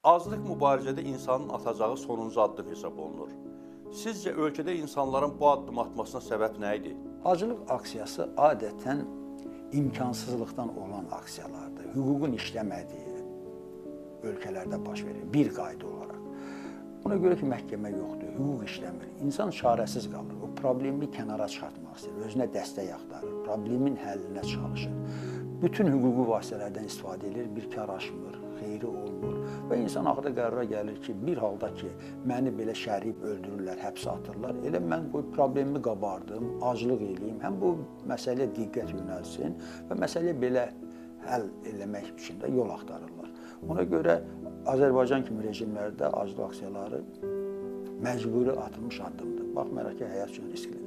Azlıq mübarizədə insanın atacağı sonuncu addım hesab olunur. Sizcə ölkədə insanların bu addım atmasına səbəb nə idi? Aclıq aksiyası adətən imkansızlıqdan olan aksiyalardır. Hüququn işləmədiyi ölkələrdə baş verir, bir qayda olaraq. Buna görə ki, məhkəmə yoxdur, hüquq işləmir. İnsan çarəsiz qalır, o problemi kənara çıxartmaq istəyir, özünə dəstək axtarır, problemin həllinə çalışır. Bütün hüquqi vasitələrdən istifadə edir, bir kar aşmır, xeyri olmur və insan axırda qərara gəlir ki, bir halda ki, məni belə şərib öldürürlər, həbsə atırlar, elə mən qoy problemimi qabardım, aclıq eləyim, həm bu məsələyə diqqət yönəlsin və məsələyə belə həll eləmək üçün də yol axtarırlar. Ona görə Azərbaycan kimi rejimlərdə aclıq aksiyaları məcburi atılmış addımdır. Baxmayaraq ki, həyat üçün risklidir.